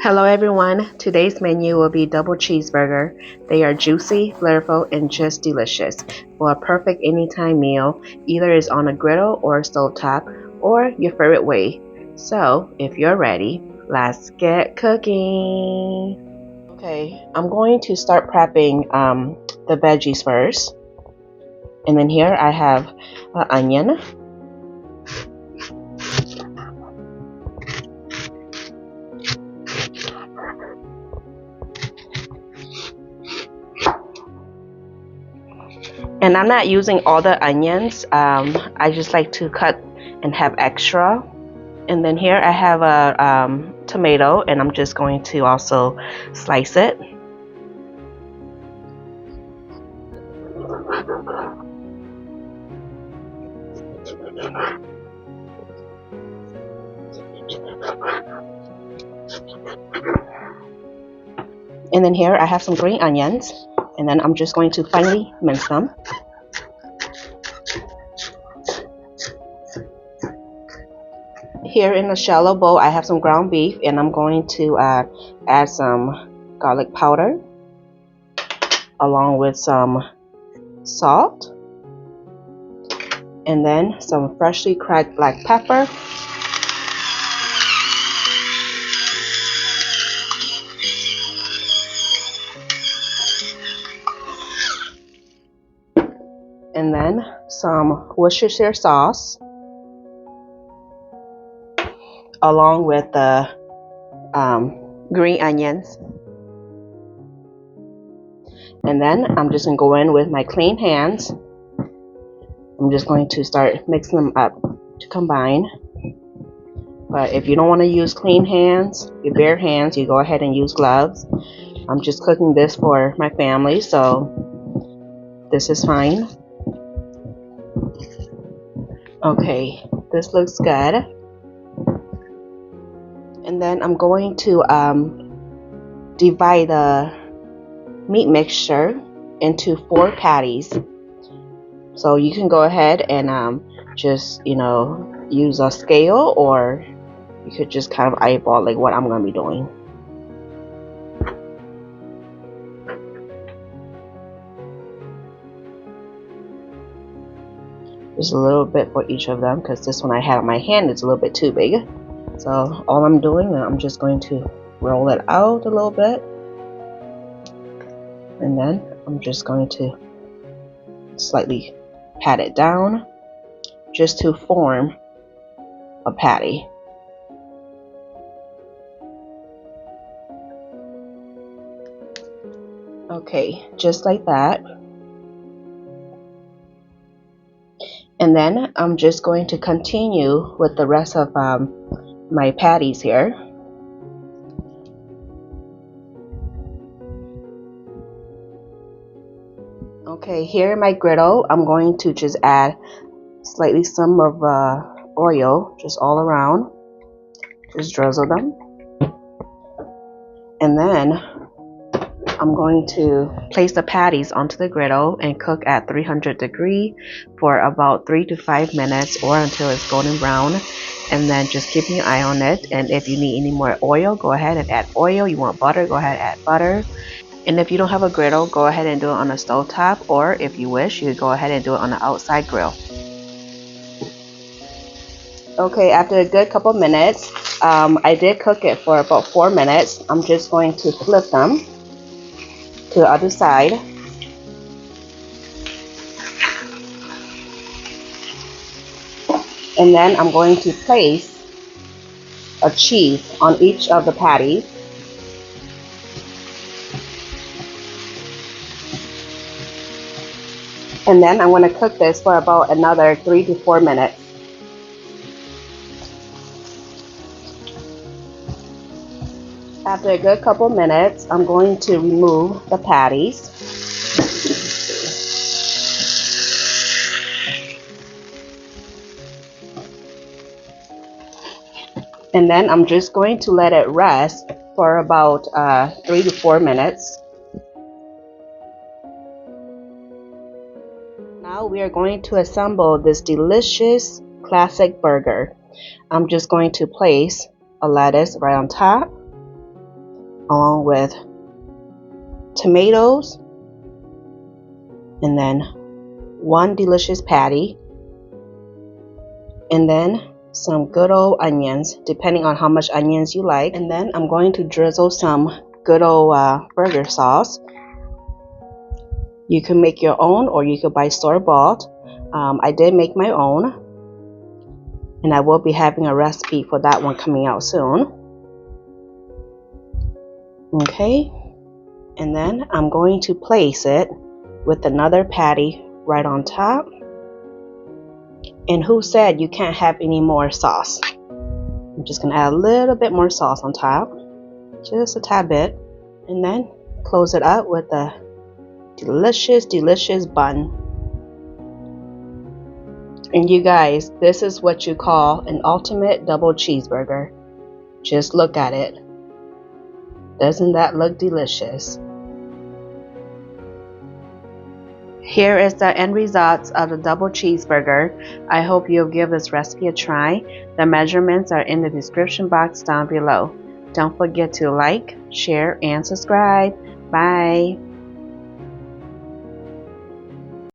Hello everyone, today's menu will be double cheeseburger. They are juicy, flavorful, and just delicious. For a perfect anytime meal, either is on a griddle or a stovetop, or your favorite way. So, if you're ready, let's get cooking. Okay, I'm going to start prepping the veggies first. And then here I have an onion. And I'm not using all the onions. I just like to cut and have extra. And then here I have a tomato, and I'm just going to also slice it. And then here I have some green onions, and then I'm just going to finely mince them. Here in a shallow bowl I have some ground beef, and I'm going to add some garlic powder along with some salt, and then some freshly cracked black pepper, and then some Worcestershire sauce along with the green onions. And then I'm just going to go in with my clean hands. I'm just going to start mixing them up to combine. But if you don't want to use clean hands, your bare hands, you go ahead and use gloves. I'm just cooking this for my family, so this is fine. Okay, this looks good. And then I'm going to divide the meat mixture into 4 patties. So you can go ahead and just, use a scale, or you could just kind of eyeball like what I'm going to be doing. Just a little bit for each of them, because this one I have in my hand is a little bit too big. So all I'm doing, I'm just going to roll it out a little bit, and then I'm just going to slightly pat it down just to form a patty. Okay, just like that. And then I'm just going to continue with the rest of my patties here. Okay, here in my griddle, I'm going to just add slightly some of oil just all around. Just drizzle them. And then I'm going to place the patties onto the griddle and cook at 300 degrees for about 3 to 5 minutes, or until it's golden brown. And then just keeping an eye on it. And if you need any more oil, go ahead and add oil. You want butter, go ahead and add butter. And if you don't have a griddle, go ahead and do it on a stovetop, or if you wish, you could go ahead and do it on the outside grill. Okay, after a good couple minutes, I did cook it for about 4 minutes. I'm just going to flip them to the other side. And then I'm going to place a cheese on each of the patties. And then I'm going to cook this for about another 3 to 4 minutes. After a good couple minutes, I'm going to remove the patties. And then I'm just going to let it rest for about 3 to 4 minutes. Now we are going to assemble this delicious classic burger. I'm just going to place a lettuce right on top. along with tomatoes, and then one delicious patty, and then some good old onions, depending on how much onions you like. And then I'm going to drizzle some good old burger sauce. You can make your own, or you could buy store-bought. I did make my own, and I will be having a recipe for that one coming out soon. Okay, and then I'm going to place it with another patty right on top. And who said you can't have any more sauce? I'm just gonna add a little bit more sauce on top, just a tad bit, and then close it up with a delicious bun. And you guys, this is what you call an ultimate double cheeseburger. Just look at it. Doesn't that look delicious? Here is the end results of the double cheeseburger. I hope you'll give this recipe a try. The measurements are in the description box down below. Don't forget to like, share, and subscribe. Bye.